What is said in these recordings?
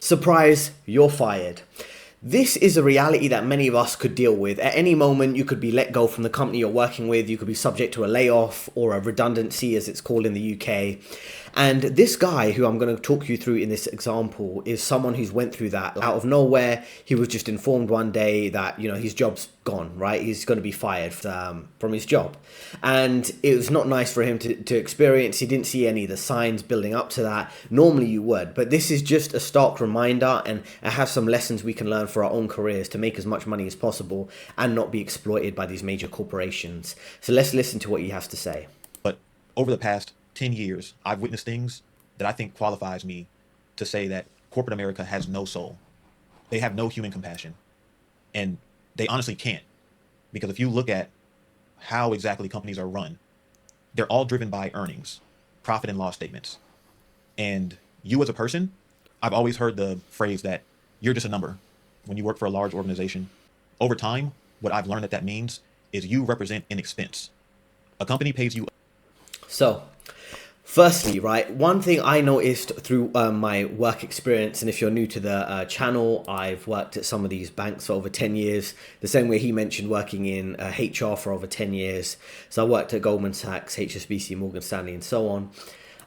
Surprise, you're fired. This is a reality that many of us could deal with. At any moment, you could be let go from the company you're working with. You could be subject to a layoff or a redundancy, as it's called in the UK. And this guy who I'm going to talk you through in this example is someone who's went through that out of nowhere. He was just informed one day that, his job's gone, right? He's going to be fired from his job. And it was not nice for him to experience. He didn't see any of the signs building up to that. Normally you would, but this is just a stark reminder, and it has some lessons we can learn for our own careers to make as much money as possible and not be exploited by these major corporations. So let's listen to what he has to say. But over the past 10 years, I've witnessed things that I think qualifies me to say that corporate America has no soul. They have no human compassion. And they honestly can't. Because if you look at how exactly companies are run, they're all driven by earnings, profit and loss statements. And you as a person, I've always heard the phrase that you're just a number when you work for a large organization. Over time, what I've learned that means is you represent an expense. A company pays you. So, firstly, right, one thing I noticed through my work experience, and if you're new to the channel, I've worked at some of these banks for over 10 years, the same way he mentioned working in HR for over 10 years. So I worked at Goldman Sachs, HSBC, Morgan Stanley, and so on.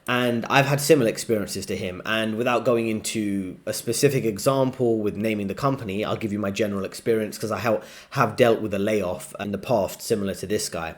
And I've had similar experiences to him. And without going into a specific example with naming the company, I'll give you my general experience because I have dealt with a layoff in the past similar to this guy.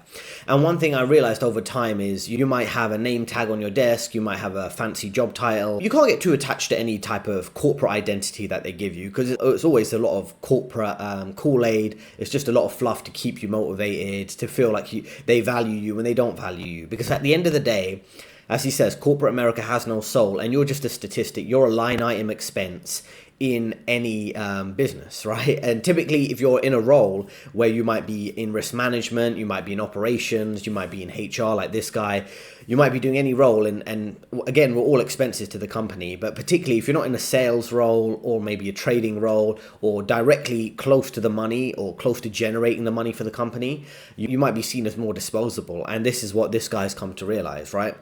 And one thing I realized over time is you might have a name tag on your desk, you might have a fancy job title. You can't get too attached to any type of corporate identity that they give you because it's always a lot of corporate Kool-Aid. It's just a lot of fluff to keep you motivated, to feel like they value you when they don't value you. Because at the end of the day, as he says, corporate America has no soul, and you're just a statistic. You're a line item expense in any business, right? And typically, if you're in a role where you might be in risk management, you might be in operations, you might be in HR like this guy, you might be doing any role. And again, we're all expenses to the company. But particularly if you're not in a sales role or maybe a trading role or directly close to the money or close to generating the money for the company, you might be seen as more disposable. And this is what this guy's come to realize, right?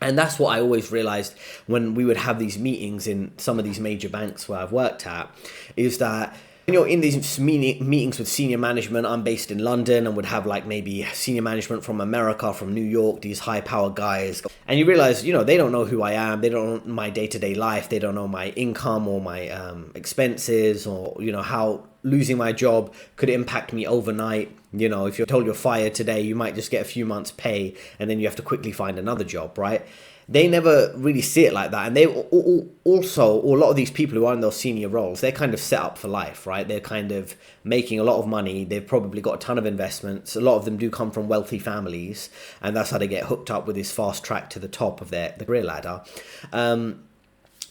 And that's what I always realized when we would have these meetings in some of these major banks where I've worked at, is that in these meetings with senior management, I'm based in London and would have like maybe senior management from America, from New York, these high powered guys. And you realize, they don't know who I am. They don't know my day-to-day life. They don't know my income or my expenses or, how losing my job could impact me overnight. If you're told you're fired today, you might just get a few months pay and then you have to quickly find another job, right? They never really see it like that. And they also, a lot of these people who are in those senior roles, they're kind of set up for life, right? They're kind of making a lot of money. They've probably got a ton of investments. A lot of them do come from wealthy families, and that's how they get hooked up with this fast track to the top of the career ladder.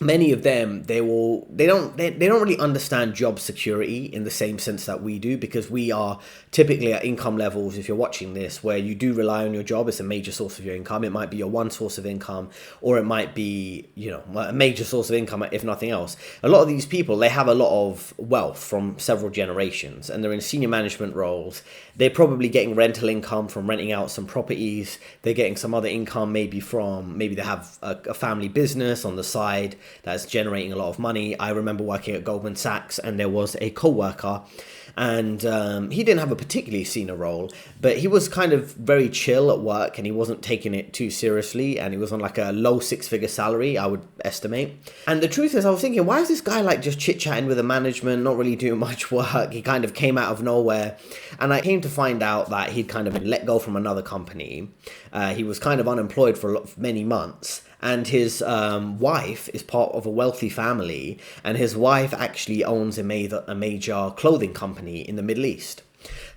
Many of them, they don't really understand job security in the same sense that we do, because we are typically at income levels, if you're watching this, where you do rely on your job. It's a major source of your income. It might be your one source of income, or it might be, a major source of income, if nothing else. A lot of these people, they have a lot of wealth from several generations, and they're in senior management roles. They're probably getting rental income from renting out some properties. They're getting some other income maybe they have a family business on the side that's generating a lot of money. I remember working at Goldman Sachs, and there was a co-worker, and he didn't have a particularly senior role, but he was kind of very chill at work, and he wasn't taking it too seriously, and he was on like a low six-figure salary, I would estimate. And the truth is, I was thinking, why is this guy like just chit-chatting with the management, not really doing much work? He kind of came out of nowhere, and I came to find out that he'd kind of been let go from another company. He was kind of unemployed for many months. And his wife is part of a wealthy family, and his wife actually owns a major clothing company in the Middle East.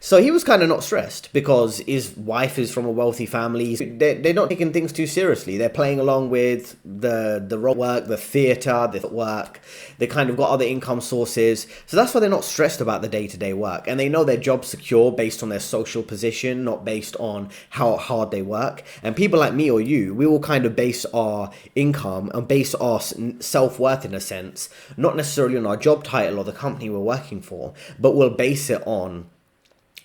So he was kind of not stressed because his wife is from a wealthy family. They're not taking things too seriously. They're playing along with the role work, the theatre, the work. They kind of got other income sources. So that's why they're not stressed about the day-to-day work. And they know their job's secure based on their social position, not based on how hard they work. And people like me or you, we will kind of base our income and base our self-worth in a sense, not necessarily on our job title or the company we're working for, but we'll base it on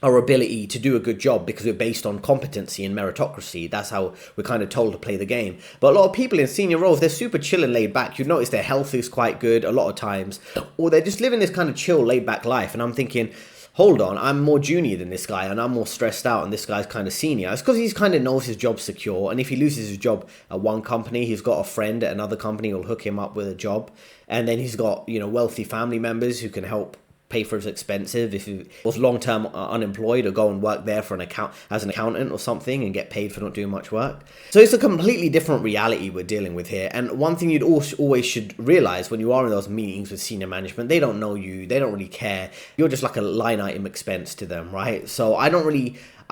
our ability to do a good job because we're based on competency and meritocracy. That's how we're kind of told to play the game. But a lot of people in senior roles, they're super chill and laid back. You'd notice their health is quite good a lot of times, or they're just living this kind of chill, laid back life. And I'm thinking, hold on, I'm more junior than this guy and I'm more stressed out and this guy's kind of senior. It's because he's kind of knows his job's secure. And if he loses his job at one company, he's got a friend at another company who'll hook him up with a job. And then he's got, wealthy family members who can help pay for his expenses if he was long-term unemployed, or go and work there for as an accountant or something and get paid for not doing much work. So it's a completely different reality we're dealing with here. And one thing you'd always should realize when you are in those meetings with senior management, they don't know you, they don't really care. You're just like a line item expense to them, right? So I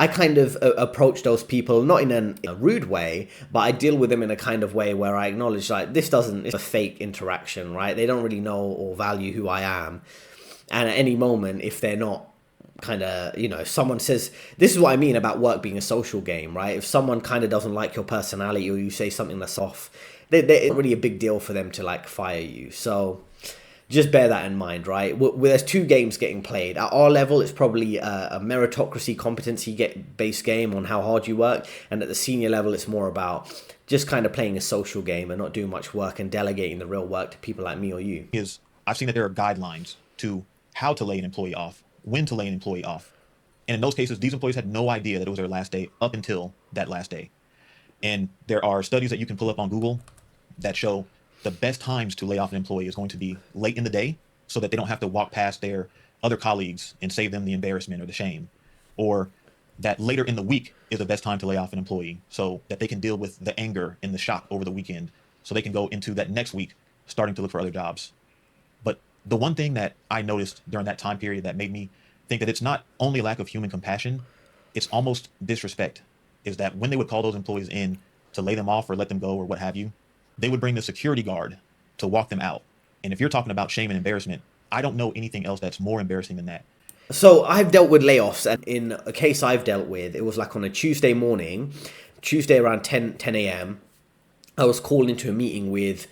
kind of approach those people not in a rude way, but I deal with them in a kind of way where I acknowledge it's a fake interaction, right? They don't really know or value who I am. And at any moment, if they're not kind of, if someone says, this is what I mean about work being a social game, right? If someone kind of doesn't like your personality or you say something that's off, it's really a big deal for them to fire you. So just bear that in mind, right? There's two games getting played. At our level, it's probably a meritocracy competency-based game on how hard you work. And at the senior level, it's more about just kind of playing a social game and not doing much work and delegating the real work to people like me or you. I've seen that there are guidelines to how to lay an employee off, when to lay an employee off. And in those cases, these employees had no idea that it was their last day up until that last day. And there are studies that you can pull up on Google that show the best times to lay off an employee is going to be late in the day so that they don't have to walk past their other colleagues and save them the embarrassment or the shame. Or that later in the week is the best time to lay off an employee so that they can deal with the anger and the shock over the weekend so they can go into that next week starting to look for other jobs. But the one thing that I noticed during that time period that made me think that it's not only lack of human compassion, it's almost disrespect, is that when they would call those employees in to lay them off or let them go or what have you, they would bring the security guard to walk them out. And if you're talking about shame and embarrassment, I don't know anything else that's more embarrassing than that. So I've dealt with layoffs, and in a case I've dealt with, it was on a Tuesday morning, Tuesday around 10 a.m., I was called into a meeting with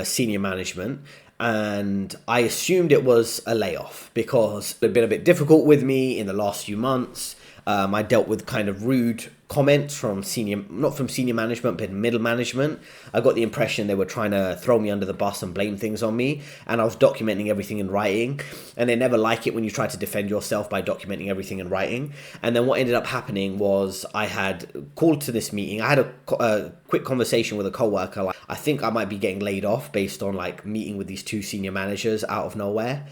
senior management, and I assumed it was a layoff because it had been a bit difficult with me in the last few months. I dealt with kind of rude comments from not from senior management, but middle management. I got the impression they were trying to throw me under the bus and blame things on me. And I was documenting everything in writing. And they never like it when you try to defend yourself by documenting everything in writing. And then what ended up happening was I had called to this meeting. I had a quick conversation with a coworker. I think I might be getting laid off based on meeting with these two senior managers out of nowhere.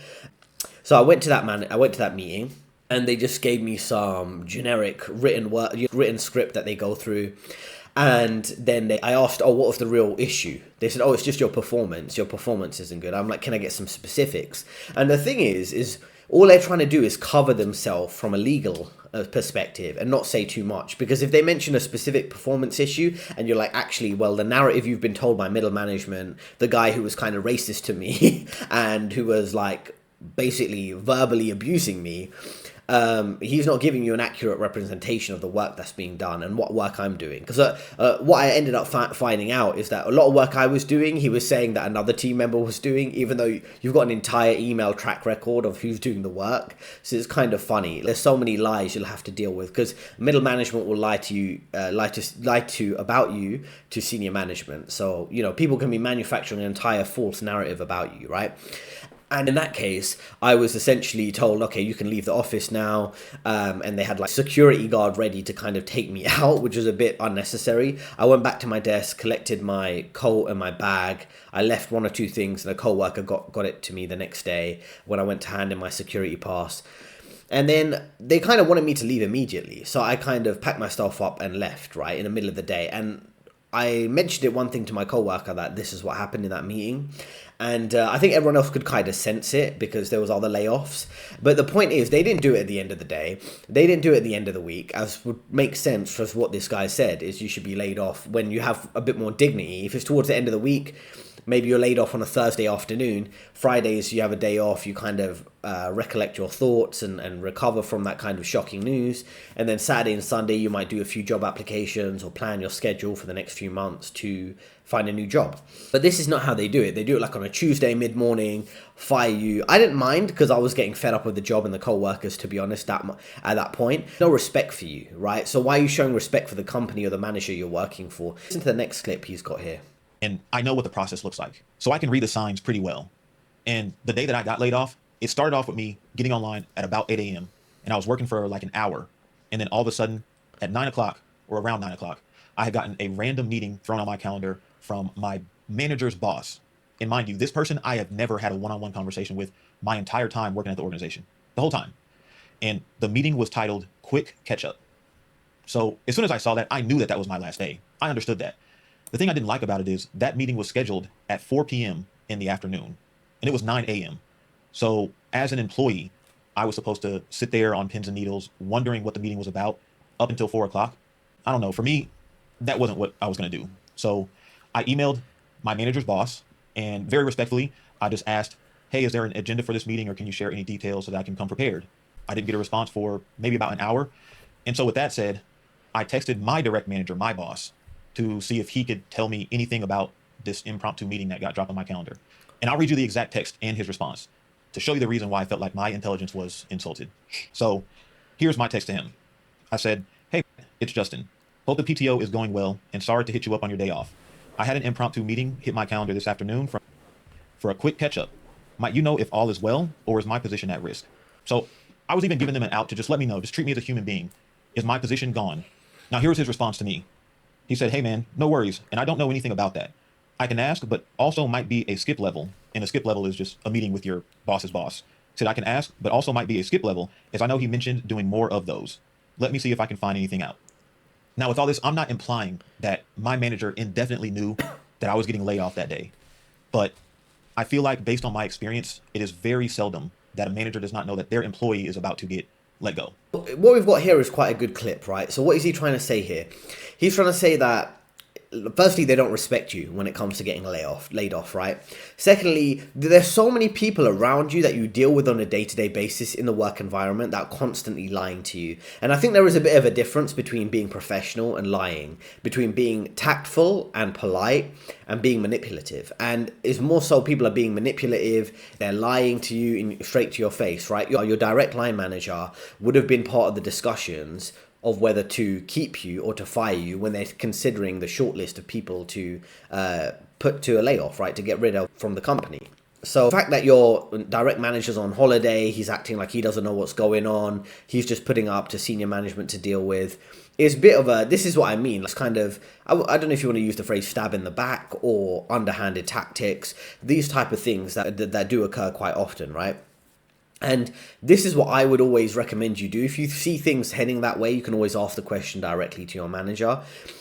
So I went to that meeting. And they just gave me some generic written script that they go through. And then I asked, what was the real issue? They said, it's just your performance. Your performance isn't good. I'm like, can I get some specifics? And the thing is all they're trying to do is cover themselves from a legal perspective and not say too much. Because if they mention a specific performance issue and you're like, actually, well, the narrative you've been told by middle management, the guy who was kind of racist to me and who was basically verbally abusing me, he's not giving you an accurate representation of the work that's being done and what work I'm doing. Because what I ended up finding out is that a lot of work I was doing, he was saying that another team member was doing, even though you've got an entire email track record of who's doing the work. So it's kind of funny. There's so many lies you'll have to deal with because middle management will lie to you, about you to senior management. So, people can be manufacturing an entire false narrative about you, right? And in that case, I was essentially told, okay, you can leave the office now. And they had security guard ready to kind of take me out, which was a bit unnecessary. I went back to my desk, collected my coat and my bag. I left one or two things and a coworker got it to me the next day when I went to hand in my security pass. And then they kind of wanted me to leave immediately. So I kind of packed my stuff up and left, right, in the middle of the day. And I mentioned one thing to my coworker that this is what happened in that meeting. And I think everyone else could kind of sense it because there was other layoffs. But the point is, they didn't do it at the end of the day. They didn't do it at the end of the week, as would make sense for what this guy said, is you should be laid off when you have a bit more dignity. If it's towards the end of the week, maybe you're laid off on a Thursday afternoon. Fridays you have a day off, you kind of recollect your thoughts and recover from that kind of shocking news. And then Saturday and Sunday you might do a few job applications or plan your schedule for the next few months to find a new job. But this is not how they do it. They do it like on a Tuesday mid-morning, fire you. I didn't mind because I was getting fed up with the job and the co-workers, to be honest, at that point. No respect for you, right? So why are you showing respect for the company or the manager you're working for? Listen to the next clip he's got here. And I know what the process looks like. So I can read the signs pretty well. And the day that I got laid off, it started off with me getting online at about 8 a.m. And I was working for like an hour. And then all of a sudden at 9 o'clock or around 9 o'clock, I had gotten a random meeting thrown on my calendar from my manager's boss. And mind you, this person I have never had a one-on-one conversation with my entire time working at the organization, the whole time. And the meeting was titled Quick Catch Up. So as soon as I saw that, I knew that that was my last day. I understood that. The thing I didn't like about it is that meeting was scheduled at 4 p.m. in the afternoon, and it was 9 a.m. So as an employee, I was supposed to sit there on pins and needles, wondering what the meeting was about up until 4 o'clock. I don't know. For me, that wasn't what I was going to do. So I emailed my manager's boss, and very respectfully, I just asked, hey, is there an agenda for this meeting, or can you share any details so that I can come prepared? I didn't get a response for maybe about an hour. And so with that said, I texted my direct manager, my boss, to see if he could tell me anything about this impromptu meeting that got dropped on my calendar. And I'll read you the exact text and his response to show you the reason why I felt like my intelligence was insulted. So here's my text to him. I said, hey, it's Justin. Hope the PTO is going well, and sorry to hit you up on your day off. I had an impromptu meeting hit my calendar this afternoon for a quick catch up. Might you know if all is well, or is my position at risk? So I was even giving them an out to just let me know, just treat me as a human being. Is my position gone? Now here's his response to me. He said, hey man, no worries. And I don't know anything about that. I can ask, but also might be a skip level. And a skip level is just a meeting with your boss's boss. Said I can ask, but also might be a skip level, as I know he mentioned doing more of those. Let me see if I can find anything out. Now with all this, I'm not implying that my manager indefinitely knew that I was getting laid off that day. But I feel like based on my experience, it is very seldom that a manager does not know that their employee is about to get let go. What we've got here is quite a good clip, right? So what is he trying to say here? He's trying to say that firstly, they don't respect you when it comes to getting laid off, right? Secondly, there's so many people around you that you deal with on a day-to-day basis in the work environment that are constantly lying to you. And I think there is a bit of a difference between being professional and lying, between being tactful and polite and being manipulative. And it's more so people are being manipulative, they're lying to you straight to your face, right? Your direct line manager would have been part of the discussions of whether to keep you or to fire you when they're considering the short list of people to put to a layoff, right, to get rid of from the company. So the fact that your direct manager's on holiday, he's acting like he doesn't know what's going on, he's just putting up to senior management to deal with, is a bit of a, this is what I mean, it's kind of, I don't know if you want to use the phrase stab in the back or underhanded tactics, these type of things that do occur quite often, right? And this is what I would always recommend you do. If you see things heading that way, you can always ask the question directly to your manager.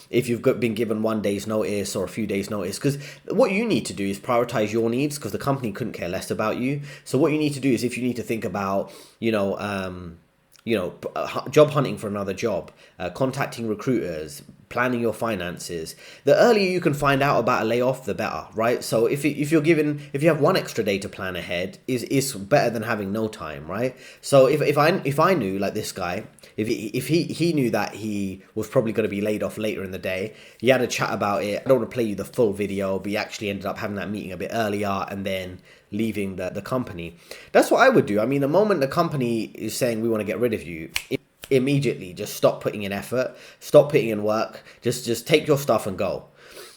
If you've been given 1 day's notice or a few days notice, because what you need to do is prioritize your needs, because the company couldn't care less about you. So what you need to do is, if you need to think about, job hunting for another job, contacting recruiters, planning your finances, the earlier you can find out about a layoff, the better, right? So if you have one extra day to plan ahead, is better than having no time, right? So if I knew, like this guy, if he knew that he was probably going to be laid off later in the day, he had a chat about it. I don't want to play you the full video, but he actually ended up having that meeting a bit earlier and then leaving the company. That's what I would do. I mean, the moment the company is saying we want to get rid of you, immediately just stop putting in effort, stop putting in work, just take your stuff and go.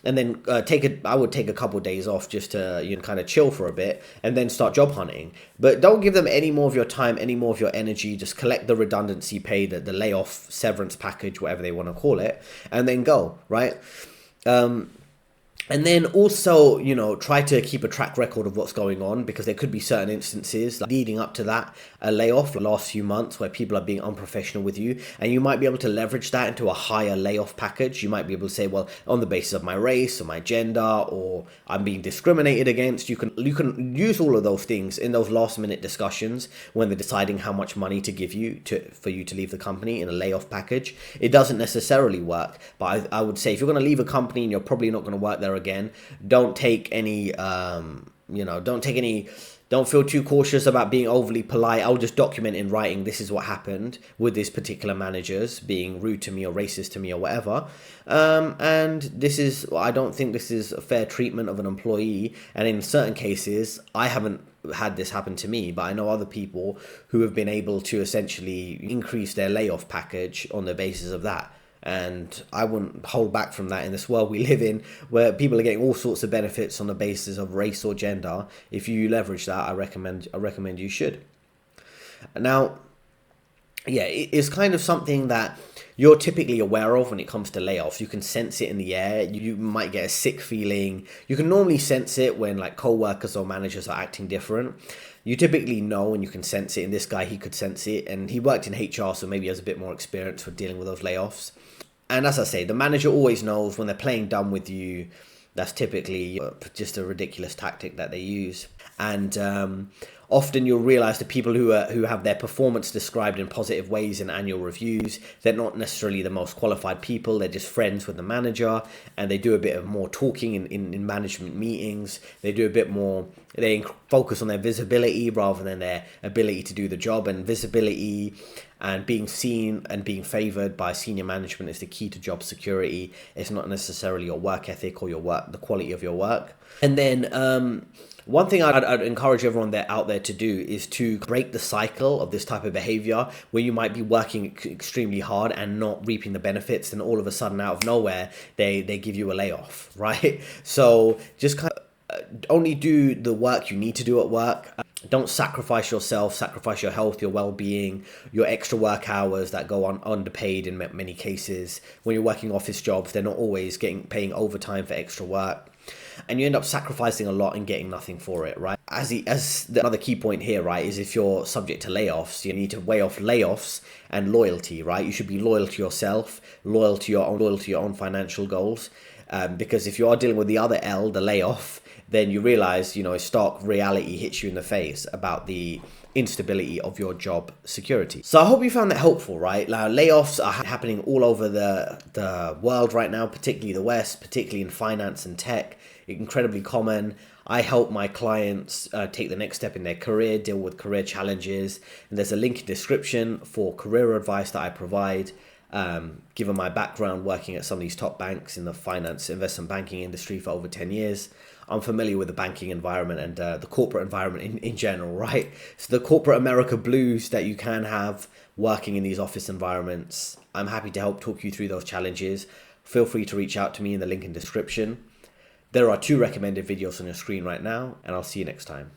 And then I would take a couple of days off just to kind of chill for a bit and then start job hunting. But don't give them any more of your time, any more of your energy. Just collect the redundancy pay, the layoff severance package, whatever they want to call it, and then go, right? And then also, try to keep a track record of what's going on, because there could be certain instances leading up to that layoff the last few months where people are being unprofessional with you, and you might be able to leverage that into a higher layoff package. You might be able to say, well, on the basis of my race or my gender, or I'm being discriminated against. You can use all of those things in those last minute discussions when they're deciding how much money to give you for you to leave the company in a layoff package. It doesn't necessarily work, but I would say if you're going to leave a company and you're probably not going to work there again. Don't take any, don't feel too cautious about being overly polite. I'll just document in writing, this is what happened with this particular managers being rude to me or racist to me or whatever. And I don't think this is a fair treatment of an employee. And in certain cases, I haven't had this happen to me, but I know other people who have been able to essentially increase their layoff package on the basis of that. And I wouldn't hold back from that in this world we live in, where people are getting all sorts of benefits on the basis of race or gender. If you leverage that, I recommend you should. Now, yeah, it's kind of something that you're typically aware of when it comes to layoffs. You can sense it in the air. You might get a sick feeling. You can normally sense it when like co-workers or managers are acting different. You typically know and you can sense it. And this guy, he could sense it. And he worked in HR, so maybe he has a bit more experience for dealing with those layoffs. And as I say, the manager always knows when they're playing dumb with you. That's typically just a ridiculous tactic that they use. And often you'll realize the people who have their performance described in positive ways in annual reviews, they're not necessarily the most qualified people. They're just friends with the manager, and they do a bit of more talking in management meetings. They do a bit more, they focus on their visibility rather than their ability to do the job. And visibility and being seen and being favored by senior management is the key to job security. It's not necessarily your work ethic or the quality of your work. And then one thing I'd encourage everyone out there to do is to break the cycle of this type of behavior where you might be working extremely hard and not reaping the benefits, and all of a sudden out of nowhere they give you a layoff, right? So just kind of only do the work you need to do at work. Don't sacrifice yourself, sacrifice your health, your well-being, your extra work hours that go on underpaid in many cases. When you're working office jobs, they're not always paying overtime for extra work. And you end up sacrificing a lot and getting nothing for it, right? As the other key point here, right, is if you're subject to layoffs, you need to weigh off layoffs and loyalty, right? You should be loyal to yourself, loyal to your own financial goals. Because if you are dealing with the other L, the layoff, then you realize, a stark reality hits you in the face about the instability of your job security. So I hope you found that helpful, right? Now, layoffs are happening all over the world right now, particularly the West, particularly in finance and tech. Incredibly common. I help my clients take the next step in their career, deal with career challenges. And there's a link in the description for career advice that I provide. Given my background working at some of these top banks in the finance investment banking industry for over 10 years, I'm familiar with the banking environment and the corporate environment in general, right? So the corporate America blues that you can have working in these office environments, I'm happy to help talk you through those challenges. Feel free to reach out to me in the link in the description. There are 2 recommended videos on your screen right now, and I'll see you next time.